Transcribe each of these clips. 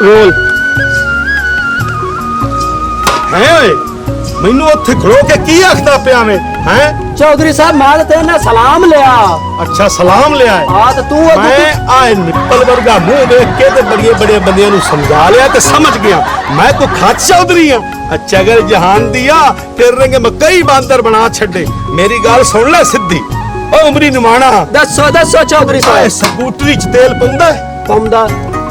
Role है मैनू उत्थे खड़ो के की आखदा पिया मैं हैं? चौधरी साहब मैं तेरे ने सलाम लिया। अच्छा सलाम लिया है। हाँ तो तू मैं आए निप्पल वर्गा मुंह देख के ते बड़े बड़े बंदियां नु समझा लिया ते समझ गया मैं को खाद चौधरी हां। अच्छा अगर जहान दिया तेरे रंगे मैं कई बांदर बना छड़े। मेरी गाल सुन ले सीधी ओ उमरी निमाणा दसो दसो चौधरी साहब स्कूटरी च तेल पौंदा है? पौंदा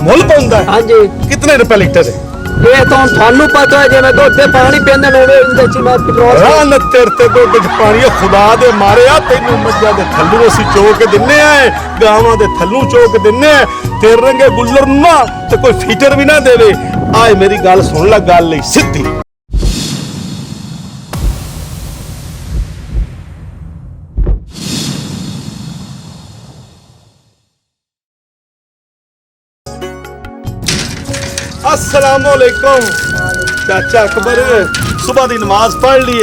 मुल पौंदा है? हाँ जी। कितने रुपए लीटर है? ये तो थानू पता है जे मैं दुध पानी पींदा मैं इंदे च मैं पेट्रोल रान तेरे ते दुध च पानी खुदा दे मारे आ तैनू मज्जा दे थल्लू असी चो के दिन्ने आ गावां दे थल्लू चो के दिन्ने आ तेरे रंगे गुल्लर ना ते कोई फीटर भी ना देवे। आए मेरी गल सुन ला गल नहीं सीधी अस्सलामुअलैकुम चाचा अकबर सुबह दी नमाज पढ़ ली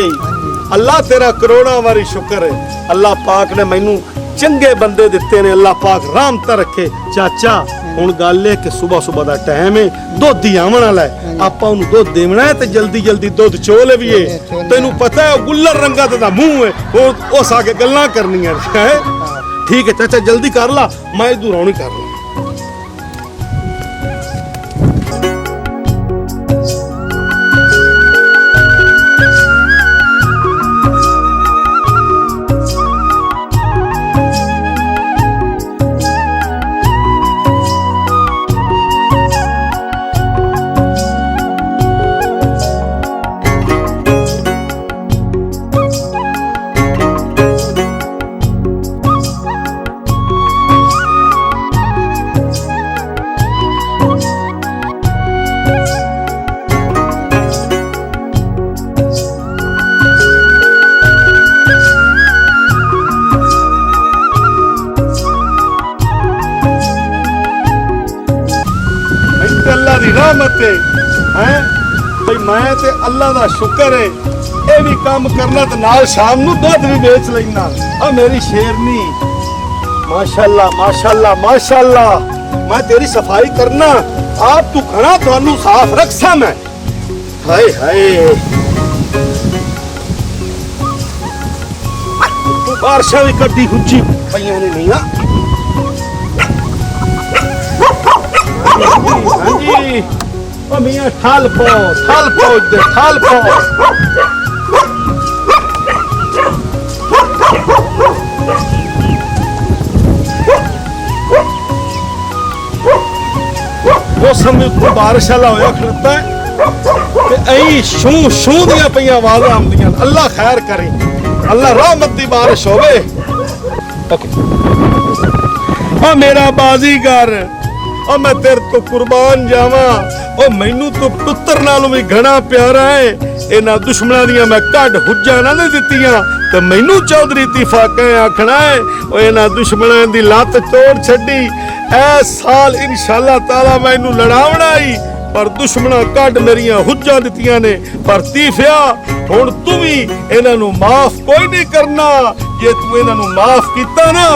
अल्लाह तेरा करोड़ा वारी शुक्र है। अल्लाह पाक ने मैनू चंगे बंदे दिते ने अल्लाह पाक रहमत रखे। चाचा हुण गल है कि सुबह सुबह दा टाइम है दुध ही आवन वाला है आपां नूं दुध देवना है ते जल्दी जल्दी दुध चो लवीए। तैनू पता है गुल्लर रंगा दा मुंह है उस आके गल्लां करनियां है। ठीक है चाचा जल्दी कर ला मैं इधर रौनी कर ला। हैं भाई मैं ते अल्लाह दा शुक्र है ये भी काम करना ते नाल शाम नू दुध भी बेच लेना। आ मेरी शेरनी माशाल्लाह माशाल्लाह माशाल्लाह मैं तेरी सफाई करना आप तू खड़ा थानू साफ रखसा मैं। हाय हाय तू बारिशां भी कड्डी हुज्जी पईयां ने नहीं। हाँ जी ओ मियां ठाल पो दे ठाल पो। मौसम भी बारिश वाला होया खड़ता है ते ऐ शू शू दियां पईयां आवाज़ां आंदियां। अल्लाह खैर करे अल्लाह रहमत दी बारिश होवे। ओ मेरा बाजीगर ओ मैं तेरे तो कुर्बान जावा ओ मैनू तो पुत्र नालों भी घना प्यारा है। इन्हां दुश्मनां दियां मैं कड हुज्जां ना दित्तियां ते मैनू चौधरी तीफाके आखना है ओ इन्हां दुश्मनां दी लत तोड़ छड्डी। ऐ साल इंशाअल्लाह ताला मैनू लड़ावना ही पर दुश्मनां कड मेरियां हुज्जां दित्तियां ने। पर तीफिया हुण तू भी इन्हां नू माफ कोई नहीं करना। जे तू इन्हां नू माफ कीता ना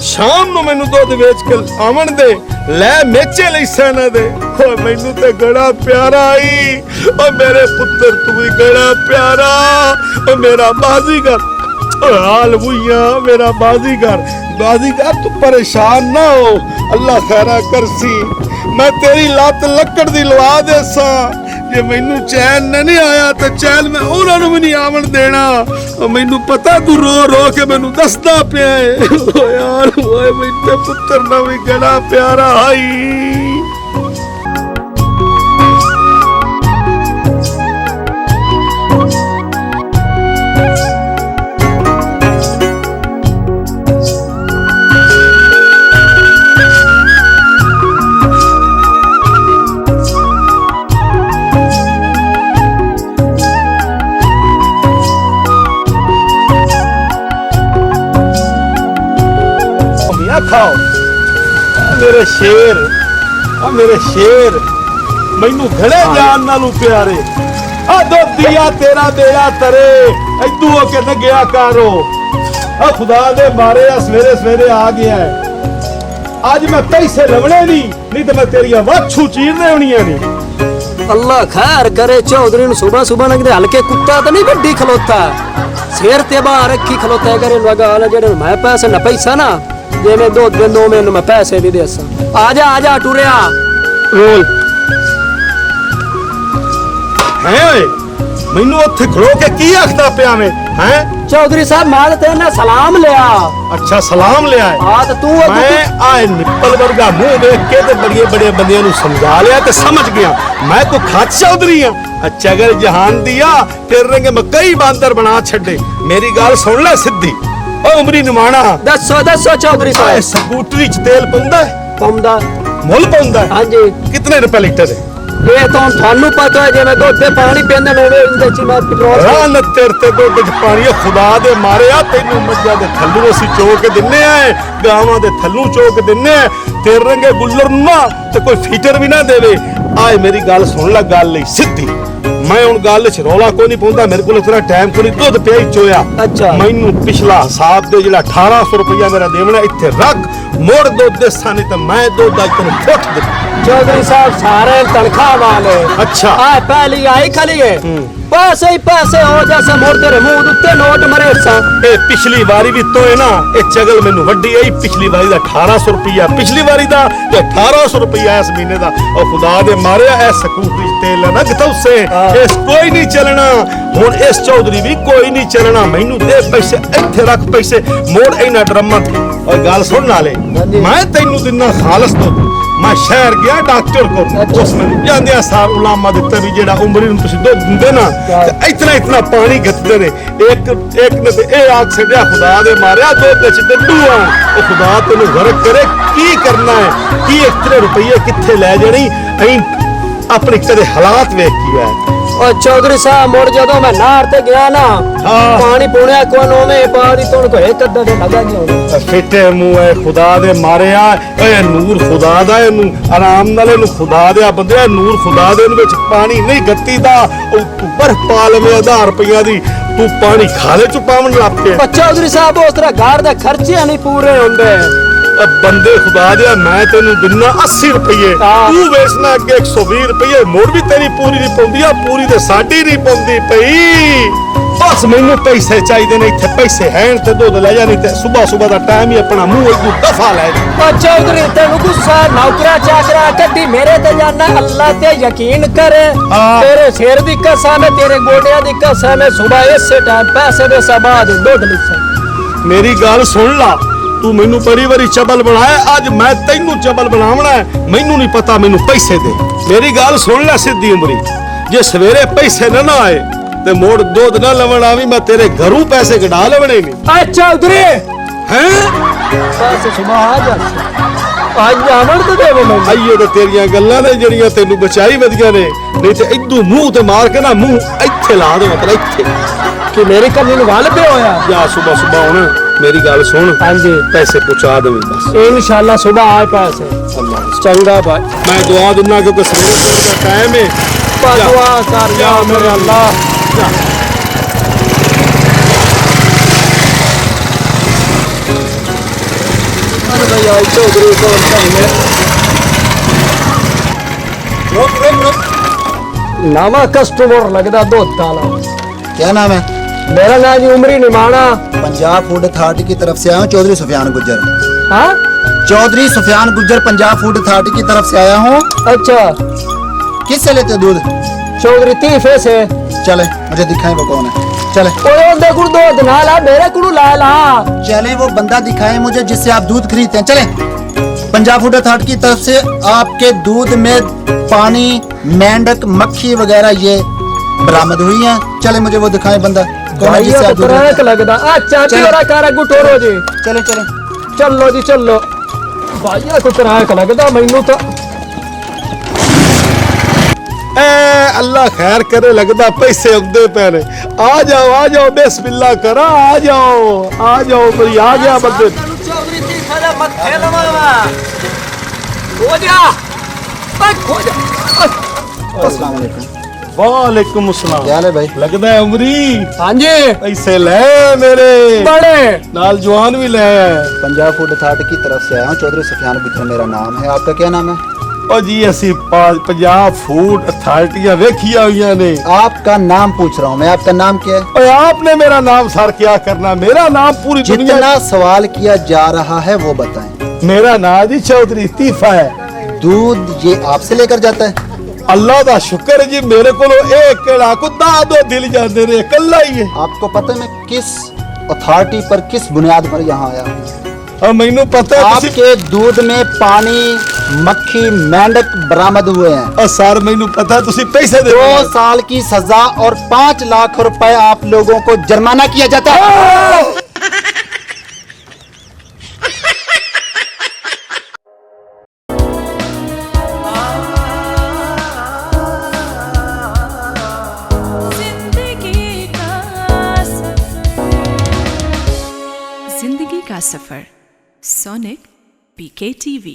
शाम नू मैनू दुध वेच के आवन दे लै मेचे लई सेना दे। ओ मैनू ते गड़ा प्यारा आई ओ मेरे पुत्र तू भी गड़ा प्यारा ओ मेरा बाजीगर हाल भुइया मेरा बाजीगर तू परेशान ना हो अल्लाह खैरा करसी। मैं तेरी लत लकड़ दी लवा देसा जे मैनू चैन नहीं आया तो चैन मैं उन्होंने भी नहीं आवन देना। मैनू पता तू रो रो के मैनू दसदा पिया है ओ यार ओए मेरे पुत्र ना भी गड़ा प्यारा आई। खाओ मेरे शेर मैनू घड़े जान नालू प्यारे आ दो दिया तेरा बेड़ा तरे इदू होके न गया कारो आ खुदा दे मारे आ सवेरे सवेरे आ गया है ਅੱਜ ਮੈਂ ਪੈਸੇ ਲਵਣੇ ਨਹੀਂ ਤੇ ਮੈਂ ਤੇਰੀਆਂ ਵਾਛੂ ਚੀਰਨੇ ਹੋਣੀਆਂ ਨਹੀਂ। अल्लाह खैर करे चौधरी ने सुबह सुबह लगते हल्के कुत्ता तो नहीं बड्डी खलोता शेर ते बाहर रखी खलोता करे लगा जेड़े मैं पैसे न पैसा ना जे मैं 2 दिन 2 महीने में पैसे भी दे सा आजा टुरिया रोल है ओए मैनू उत्थे खड़ो के की आखदा पिया मैं हैं? चौधरी साहब मैं ते ना सलाम लिया। अच्छा सलाम ले आए। हाँ तो तू मैं आए निप्पल वर्गा मुंह देख के ते बड़े बड़े बंदियां नु समझा लिया ते समझ गया मैं को खात चौधरी हां। अच्छा अगर जहान दिया तेरे रंगे मैं कई बांदर बना छड़े। मेरी गाल सुन ले सिद्धी ओ उमरी निमाणा दसो चौधरी साहब स्कूटरी च तेल पौंदा है? पौंदा मुल पौंदा है? हाँ जी। कितने रुपए लीटर है? ये तो थानू पता है जे मैं दुध पानी पींदे ने इंदे च मैं पेट्रोल रान तेरे ते दुध च पानी खुदा दे मारे आ तैनू मज्जा दे थल्लू असी चोक दिन्ने आ गावां दे थल्लू चोक दिन्ने आ तेरे रंगे गुल्लर ना ते कोई फीटर भी ना देवे। आए मेरी गल सुन ला गल नहीं सीधी मैं हुन गल च रौला कोई नहीं पाउंदा मेरे कोल इतना टाइम कोई दुध पिया ही चोया। अच्छा मैनू पिछला हिसाब दे जेड़ा 1800 रुपया मेरा देवना इत्थे रख मोड़ दुध देसा नहीं ते मैं दुध अज तैनू फुट दे। चौधरी साहब सारे तनख्वाह वाले अच्छा पहली आई खली है पैसे ही पैसे हो जैसे मोड़ तेरे मुंह उत्ते नोट मरे सा। ए पिछली बारी भी तो है ना ए चगल मैनू वड्डी आई पिछली बारी दा 1800 रुपया पिछली बारी दा ते 1800 रुपया इस महीने दा और खुदा दे मारे ए स्कूटरी तेल ना गतौसे इस कोई नहीं चलना हुन इस चौधरी भी कोई नहीं चलना मैनू दे पैसे इत्थे रख पैसे मोड़ इना ड्रम और गल सुन नाले मैं तैनू दिना खालस दुध मैं शहर गया डॉक्टर को उस मैंने जांदिया सार उलामा दिता भी जेड़ा उमरी नु तुसी दुध दिंदे ना इतना इतना पानी गतदे ने एक ने ते ए आख छड्या खुदा दे मारिया दुध च डड्डू आ ओ खुदा तेनु गरक करे की करना है की इतने रुपये किथे ले जानी अई अपने तेरे हालात वेख की है। और चौधरी साहब मोड़ जदों मैं नार ते गया ना पानी पुणिया कोन में पानी तो को एक अद्धा दे लगा गया फिटे मुंह है खुदा दे मारिया ए नूर खुदा दा एनु आराम नाल एनु खुदा दे बंदे नूर खुदा दे विच पानी नहीं गत्ती दा बर्फ पा लवे 1000 रुपया दी तू पानी खाले च पावन लग पे। चौधरी साहब उस तरह घर दे खर्चे नहीं पूरे होंदे बंदे खुदा दिया मैं तेनू दिना 80 रुपये तू बेचना अगे 120 रुपये मोड़ भी तेरी पूरी नहीं पौंदी पूरी ते साडी नहीं पौंदी पई बस मैनू पैसे चाहिए ने इत्थे पैसे हैं ते दुध ले जानी ते सुबह सुबह दा टाइम ही अपना मुंह एक दफा ले चौधरी तेनू गुस्सा नौकरा चाकरा कड्डी मेरे ते जाना अल्लाह ते यकीन करे तेरे सिर दी कसम है तेरे गोडियां दी कसम है सुबह इसे टाइम पैसे दे बाद दुध लिसा। मेरी गल सुन ला तू मैनू बड़ी बारी चबल बनाया अज मैं तैनू चबल बनावना है मैनू नहीं पता मैनू पैसे दे। मेरी गल सुन ले सीधी उमरी जे सवेरे पैसे ना आए ते मोड़ दुध ना लवण आवी मैं तेरे घरों पैसे कढा लवणे नहीं। चौधरी हैं पैसे सुबह आ जा आज जावण तो देवो मैं आइयो ते तेरियां गल्लां ने जड़ियां तेनू बचाई वदियां ने नहीं ते इदू मुंह ते मार के ना मुंह इत्थे ला दे मतलब इत्थे कि मेरी कन्नी नु वाल पे होया या सुबह सुबह हुन मेरी गल सुन हां जी पैसे पहुंचा देवी बस इंशाल्लाह सुबह आए पैसे अल्लाह चंगा भाई मैं दुआ दिना क्योंकि सवेरे का टाइम है दुआ कर जा मेरे अल्लाह भैया चौधरी को नवा कस्टमर लगदा दूध ताला क्या नाम है? मेरा नाम जी उमरी निमाना पंजाब फूड अथॉरिटी की तरफ से आया हूँ चौधरी सुफियान गुज्जर। हाँ चौधरी सुफियान गुज्जर पंजाब फूड अथॉरिटी की तरफ से आया हूँ। अच्छा किससे लेते हो दूध? चौधरी तीफे से। चले मुझे दिखाएं वो कौन है। चले दूध ना ला मेरे कुड़ू ला ला चले वो बंदा दिखाएं मुझे जिससे आप दूध खरीदते हैं। चले पंजाब फूड अथॉरिटी की तरफ से आपके दूध में पानी मेंढक मक्खी वगैरह ये बरामद हुई है। चले मुझे वो दिखाएं बंदा कौन है जिससे आप दूध लगदा अच्छा तेरा कारा गुटोरो जी चले चले चलो जी चलो भाईया को तरह लगदा मैनू तो अल्लाह खैर करे लगता पैसे उगते पे ने आ जाओ बिस्मिल्लाह करा आ जाओ भाई आ गया बंदे चौधरी तीफे दे मत्थे लवावा हो जा अस्सलाम वालेकुम वालेकुम अस्सलाम। क्या हाल है भाई? लगदा है उमरी हाँ जी पैसे ले मेरे बड़े नाल जवान भी ले आया। पंजाब फूड अथॉरिटी की तरफ से आया हूँ। चौधरी सुफियान बिकरम मेरा नाम है। आपका क्या नाम है? ओ जी असी पंजाब फूड अथॉरिटियां वेखिया हुई ने। आपका नाम पूछ रहा हूँ मैं। आपका नाम क्या है? ओए आपने मेरा नाम सर क्या करना, मेरा नाम पूरी दुनिया। जितना सवाल किया जा रहा है वो बताएं। मेरा नाम जी चौधरी तीफा है। दूध ये आपसे लेकर जाता है? अल्लाह दा शुक्र है जी, मेरे को एक केड़ा को दो दिल जाते ने, कल्ला ही है। आपको पता है मैं किस अथॉरिटी पर किस बुनियाद पर यहाँ आया हूँ? और मैनू पता है आपके दूध में पानी, मक्खी, मेंढक बरामद हुए हैं। और सर मैनू पता है तुसी पैसे दे 2 साल की सजा और 5 लाख रुपए आप लोगों को जुर्माना किया जाता है। जिंदगी का सफर, सोनिक PK TV।